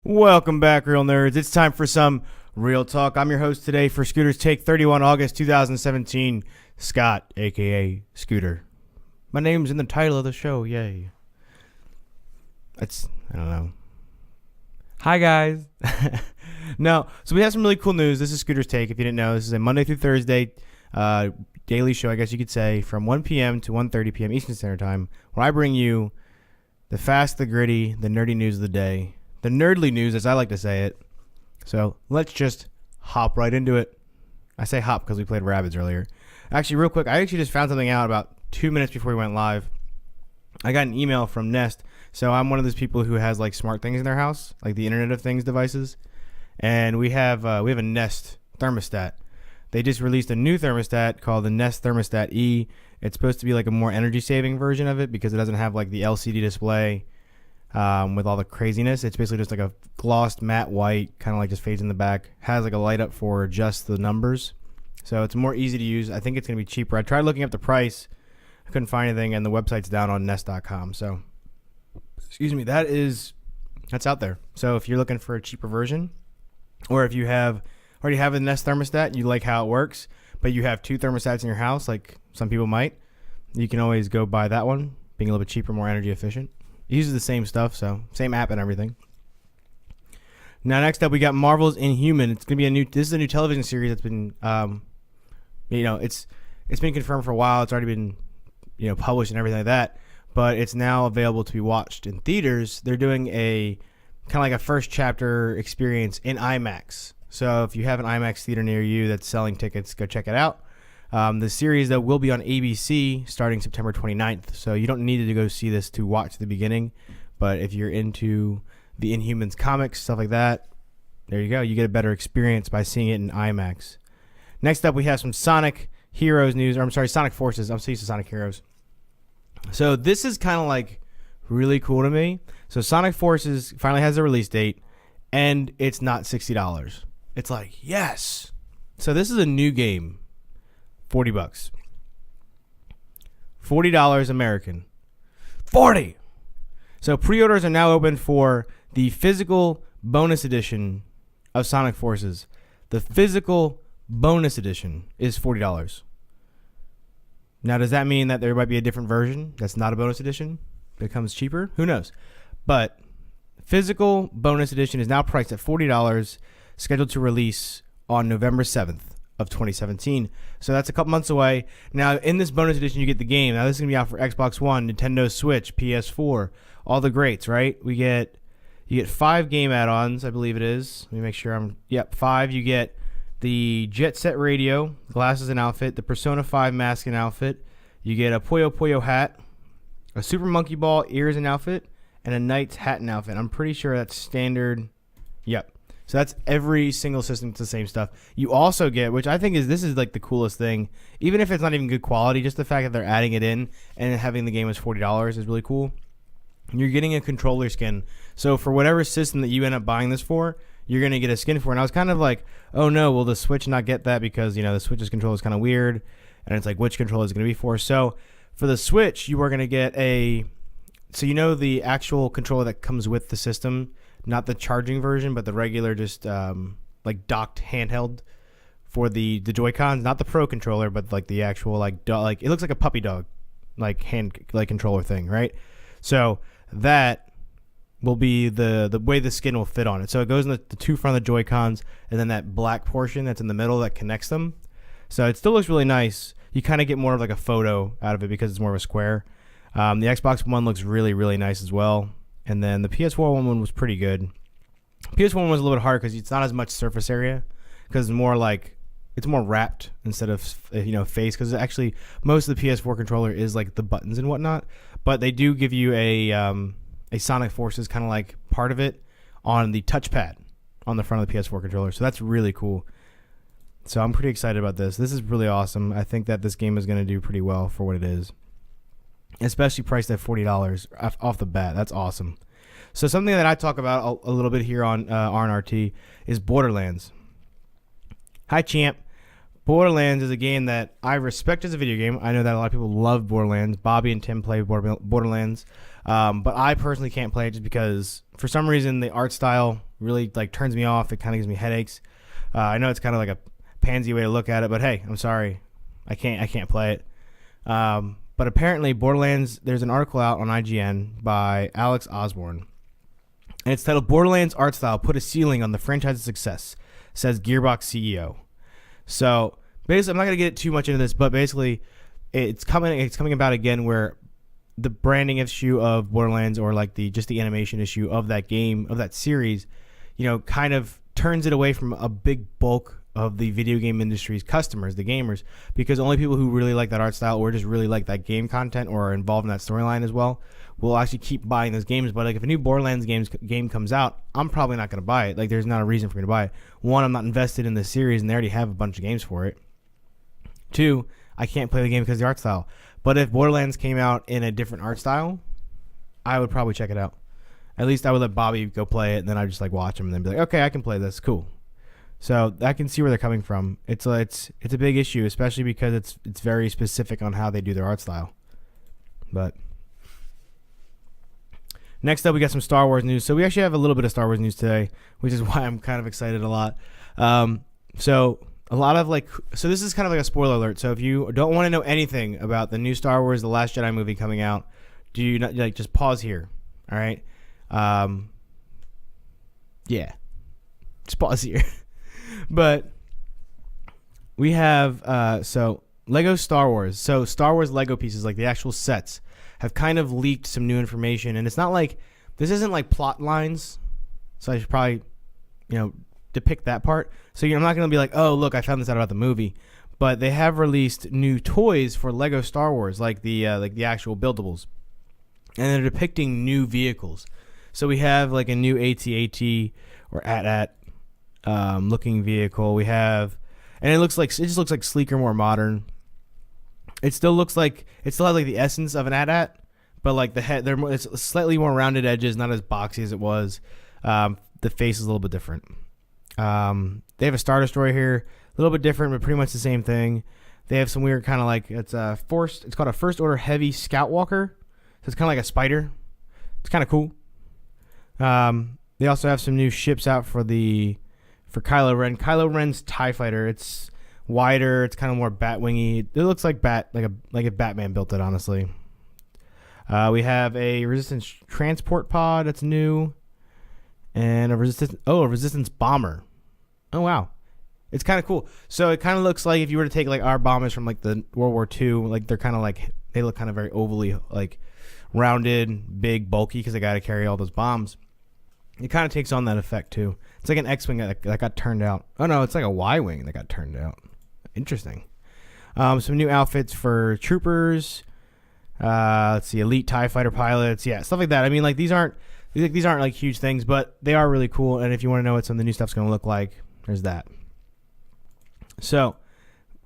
Welcome back, real nerds. It's time for some real talk. I'm your host today for Scooter's Take 31 August 2017, Scott, aka Scooter. My name's in the title of the show, yay. I don't know. Hi, guys. No, so we have some really cool news. This is Scooter's Take. If you didn't know, this is a Monday through Thursday daily show, I guess you could say, from 1 p.m. to 1:30 p.m. Eastern Standard Time, where I bring you the fast, the gritty, the nerdy news of the day. The nerdly news, as I like to say it. So let's just hop right into it. I say hop because we played Rabbids earlier. Actually, real quick, I just found something out about 2 minutes before we went live. I got an email from Nest. So I'm one of those people who has like smart things in their house, like the Internet of Things devices. And we have a Nest thermostat. They just released a new thermostat called the Nest Thermostat E. It's supposed to be like a more energy saving version of it because it doesn't have like the LCD display. With all the craziness. It's basically just like a glossed matte white, kind of like just fades in the back. Has like a light up for just the numbers. So it's more easy to use. I think it's going to be cheaper. I tried looking up the price. I couldn't find anything, and the website's down on nest.com. So, excuse me, that's out there. So if you're looking for a cheaper version, or if you already have a Nest thermostat, you like how it works, but you have two thermostats in your house, like some people might, you can always go buy that one, being a little bit cheaper, more energy efficient. It uses the same stuff, so same app and everything. Now, next up, we got Marvel's Inhuman. It's gonna be this is a new television series that's been, it's been confirmed for a while. It's already been, published and everything like that. But it's now available to be watched in theaters. They're doing a kind of like a first chapter experience in IMAX. So if you have an IMAX theater near you that's selling tickets, go check it out. The series that will be on ABC starting September 29th. So you don't need to go see this to watch the beginning. But if you're into the Inhumans comics, stuff like that, there you go. You get a better experience by seeing it in IMAX. Next up, we have some Sonic Heroes news. Sonic Forces. I'm so used to Sonic Heroes. So this is kind of like really cool to me. So Sonic Forces finally has a release date, and it's not $60. It's like, yes. So this is a new game. $40. $40 American. 40. So pre-orders are now open for the physical bonus edition of Sonic Forces. The physical bonus edition is $40. Now, does that mean that there might be a different version that's not a bonus edition that comes cheaper? Who knows? But physical bonus edition is now priced at $40, scheduled to release on November 7th. Of 2017. So that's a couple months away. Now, in this bonus edition, you get the game. Now, this is going to be out for Xbox One, Nintendo Switch, PS4, all the greats, right? You get 5 game add-ons, I believe it is. Let me make sure 5. You get the Jet Set radio, glasses and outfit, the Persona 5 mask and outfit. You get a Puyo Puyo hat, a Super Monkey Ball ears and outfit, and a Knight's hat and outfit. I'm pretty sure that's standard. Yep. So that's every single system. It's the same stuff. You also get, which I think this is like the coolest thing, even if it's not even good quality, just the fact that they're adding it in and having the game as $40 is really cool. You're getting a controller skin. So for whatever system that you end up buying this for, you're going to get a skin for it. And I was kind of like, oh no, will the Switch not get that? Because, the Switch's controller is kind of weird. And it's like, which controller is it going to be for? So for the Switch, you are going to get the actual controller that comes with the system. Not the charging version, but the regular, just like docked handheld for the Joy-Cons. Not the Pro controller, but like the actual it looks like a puppy dog, controller thing, right? So that will be the way the skin will fit on it. So it goes in the two front of the Joy-Cons, and then that black portion that's in the middle that connects them. So it still looks really nice. You kind of get more of like a photo out of it because it's more of a square. The Xbox One looks really, really nice as well. And then the PS4 one was pretty good. PS4 one was a little bit harder because it's not as much surface area because it's more wrapped instead of face, because actually most of the PS4 controller is like the buttons and whatnot, but they do give you a Sonic Forces kind of like part of it on the touchpad on the front of the PS4 controller. So that's really cool. So I'm pretty excited about this. This is really awesome. I think that this game is going to do pretty well for what it is. Especially priced at $40 off the bat. That's awesome. So something that I talk about a little bit here on RNRT is Borderlands. Hi, champ. Borderlands is a game that I respect as a video game. I know that a lot of people love Borderlands. Bobby and Tim play Borderlands, but I personally can't play it just because for some reason the art style really like turns me off. It kind of gives me headaches. I know it's kind of like a pansy way to look at it, but hey, I'm sorry, I can't play it. But apparently Borderlands, there's an article out on IGN by Alex Osborne, and it's titled "Borderlands Art Style Put a Ceiling on the Franchise's Success," says Gearbox CEO. So basically, I'm not gonna get too much into this, but basically, it's coming about again where the branding issue of Borderlands, or like the animation issue of that game, of that series, kind of turns it away from a big bulk of the video game industry's customers, the gamers, because only people who really like that art style or just really like that game content or are involved in that storyline as well will actually keep buying those games. But like if a new Borderlands game comes out, I'm probably not going to buy it. Like there's not a reason for me to buy it. One, I'm not invested in the series and they already have a bunch of games for it. Two, I can't play the game because of the art style. But if Borderlands came out in a different art style, I would probably check it out. At least I would let Bobby go play it, and then I just like watch him and then be like, okay, I can play this. Cool. So I can see where they're coming from. It's a big issue, especially because it's very specific on how they do their art style. But next up, we got some Star Wars news. So we actually have a little bit of Star Wars news today, which is why I'm kind of excited a lot. So a lot of so this is kind of like a spoiler alert. So if you don't want to know anything about the new Star Wars The Last Jedi movie coming out, do you not just pause here? All right. Yeah. Just pause here. But we have so Lego Star Wars. So Star Wars Lego pieces, like the actual sets, have kind of leaked some new information, and it's not like this isn't like plot lines. So I should probably, depict that part. So I'm not going to be like, oh look, I found this out about the movie. But they have released new toys for Lego Star Wars, like the actual buildables, and they're depicting new vehicles. So we have like a new AT-AT or AT-AT looking vehicle. We have, and it just looks like sleeker, more modern. It still has like the essence of an AT-AT, but like the head, it's slightly more rounded edges, not as boxy as it was. The face is a little bit different. They have a Star Destroyer here, a little bit different, but pretty much the same thing. They have some weird kind of like it's called a First Order Heavy Scout Walker. So it's kind of like a spider. It's kind of cool. They also have some new ships out for Kylo Ren. Kylo Ren's TIE Fighter. It's wider. It's kind of more bat-wingy. It looks like if Batman built it, honestly. We have a Resistance transport pod that's new, and a Resistance bomber. Oh wow, it's kind of cool. So it kind of looks like if you were to take like our bombers from like the World War II, like they're kind of like they look kind of very ovally like rounded, big, bulky because they got to carry all those bombs. It kind of takes on that effect too. It's like an X-wing that got turned out. Oh no, it's like a Y-wing that got turned out. Interesting. Some new outfits for troopers. Let's see, elite TIE fighter pilots. Yeah, stuff like that. I mean, like these aren't like huge things, but they are really cool. And if you want to know what some of the new stuff's going to look like, there's that. So,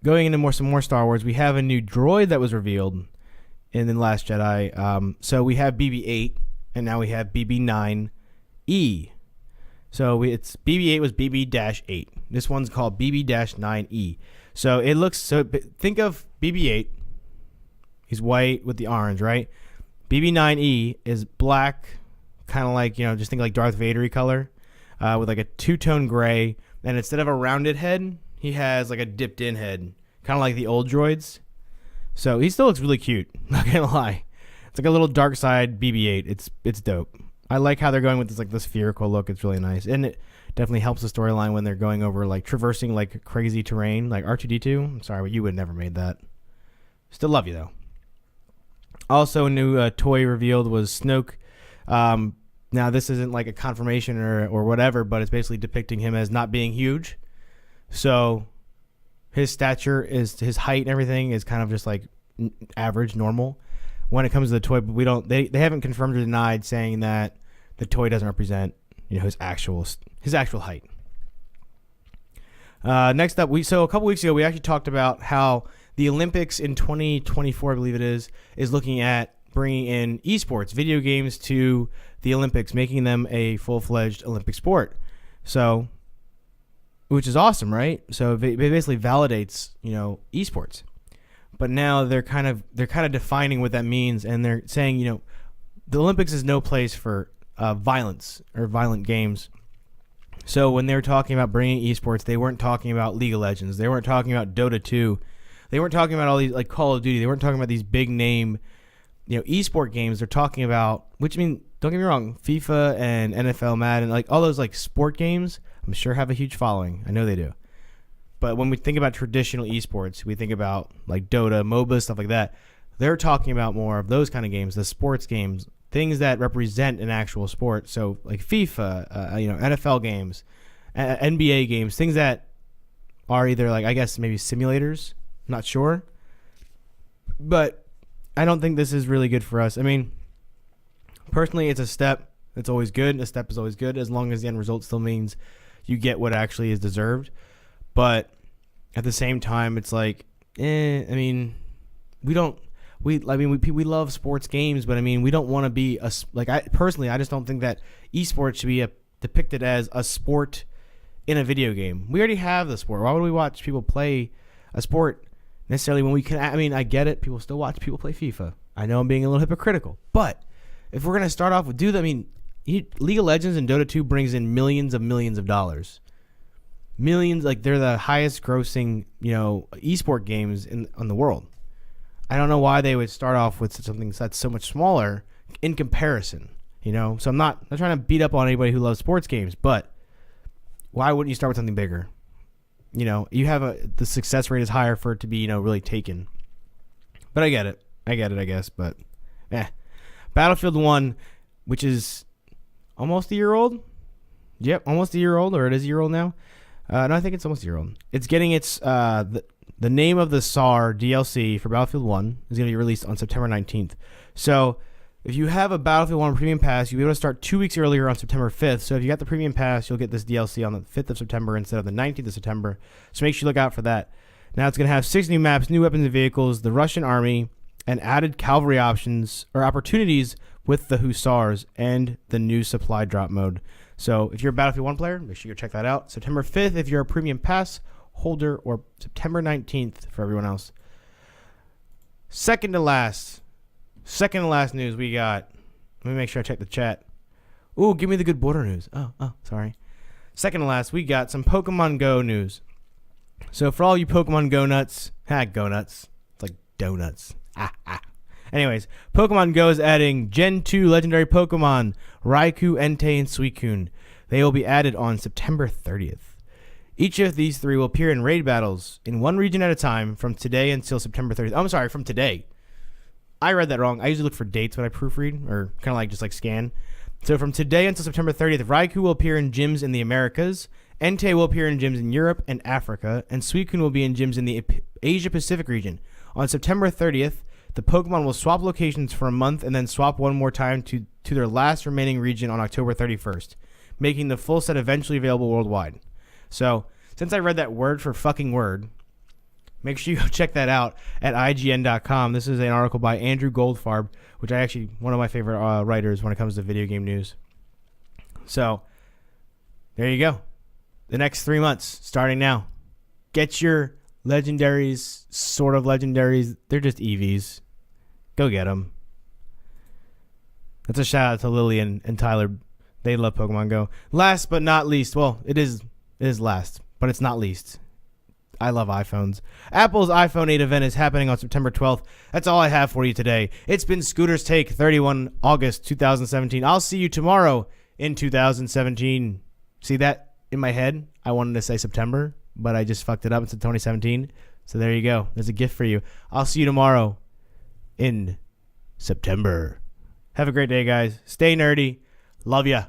going into some more Star Wars, we have a new droid that was revealed in The Last Jedi. So we have BB-8, and now we have BB-9E. So it's BB-8 was BB-8. This one's called BB-9E. So it looks think of BB-8. He's white with the orange, right? BB-9E is black, kind of like, just think like Darth Vader-y color, with like a two-tone gray. And instead of a rounded head, he has like a dipped-in head, kind of like the old droids. So he still looks really cute, not gonna lie. It's like a little dark side BB-8. It's dope. I like how they're going with this spherical look. It's really nice, and it definitely helps the storyline when they're going over like traversing like crazy terrain, like R2-D2. I'm sorry, but you would have never made that. Still love you though. Also, a new toy revealed was Snoke. Now this isn't like a confirmation or whatever, but it's basically depicting him as not being huge. So his stature his height and everything is kind of just like average, normal. When it comes to the toy, but they haven't confirmed or denied, saying that the toy doesn't represent his actual height. Next up, so a couple weeks ago we actually talked about how the Olympics in 2024, I believe it is looking at bringing in eSports, video games, to the Olympics, making them a full-fledged Olympic sport. So which is awesome, right? So it basically validates, esports. But now they're kind of defining what that means, and they're saying, the Olympics is no place for violence or violent games. So when they were talking about bringing esports, they weren't talking about League of Legends. They weren't talking about Dota 2. They weren't talking about all these like Call of Duty. They weren't talking about these big name, esport games. They're talking about, which don't get me wrong, FIFA and NFL Madden, like all those like sport games, I'm sure have a huge following. I know they do. But when we think about traditional esports, we think about like Dota, MOBA, stuff like that. They're talking about more of those kind of games, the sports games, things that represent an actual sport. So like FIFA, NFL games, NBA games, things that are either like, I guess maybe simulators. I'm not sure. But I don't think this is really good for us. I mean, personally, it's a step. It's always good. A step is always good as long as the end result still means you get what actually is deserved. But at the same time, it's like, we love sports games, but we don't want to be I just don't think that esports should be depicted as a sport in a video game. We already have the sport. Why would we watch people play a sport necessarily when we can? I get it. People still watch people play FIFA. I know I'm being a little hypocritical, but if we're gonna start off with League of Legends and Dota 2 brings in millions of dollars. Millions, like they're the highest grossing, esport games on the world. I don't know why they would start off with something that's so much smaller in comparison, So I'm not trying to beat up on anybody who loves sports games, but why wouldn't you start with something bigger? You have the success rate is higher for it to be, really taken. But I get it, I guess. But, Battlefield 1, which is almost a year old. Yep, almost a year old, or it is a year old now. No, I think it's almost a year old. It's getting its the name of the SAR DLC for Battlefield 1 is going to be released on September 19th. So if you have a Battlefield 1 Premium Pass, you'll be able to start 2 weeks earlier on September 5th. So if you got the Premium Pass, you'll get this DLC on the 5th of September instead of the 19th of September. So make sure you look out for that. Now it's going to have 6 new maps, new weapons and vehicles, the Russian army, and added cavalry options or opportunities with the Hussars and the new supply drop mode. So if you're a Battlefield 1 player, make sure you check that out. September 5th if you're a Premium Pass holder, or September 19th for everyone else. Second to last news we got. Let me make sure I check the chat. Ooh, give me the good border news. Oh, sorry. Second to last, we got some Pokemon Go news. So for all you Pokemon Go nuts, go nuts. It's like donuts. Anyways, Pokemon Go is adding Gen 2 legendary Pokemon, Raikou, Entei, and Suicune. They will be added on September 30th. Each of these 3 will appear in raid battles in one region at a time from today until September 30th. I'm sorry, from today. I read that wrong. I usually look for dates when I proofread, or kind of just scan. So from today until September 30th, Raikou will appear in gyms in the Americas, Entei will appear in gyms in Europe and Africa, and Suicune will be in gyms in the Asia-Pacific region. On September 30th, the Pokemon will swap locations for a month and then swap one more time to their last remaining region on October 31st, making the full set eventually available worldwide. So, since I read that word for fucking word, make sure you go check that out at IGN.com. This is an article by Andrew Goldfarb, which I actually, one of my favorite writers when it comes to video game news. So, there you go. The next 3 months, starting now. Get your legendaries, sort of legendaries. They're just EVs. Go get them. That's a shout out to Lily and Tyler. They love Pokemon Go. Last but not least, well, it is last, but it's not least. I love iPhones. Apple's iPhone 8 event is happening on September 12th. That's all I have for you today. It's been Scooter's Take, 31 August 2017. I'll see you tomorrow in 2017. See that in my head? I wanted to say September, but I just fucked it up and said 2017. So there you go. There's a gift for you. I'll see you tomorrow in September. Have a great day, guys. Stay nerdy. Love ya.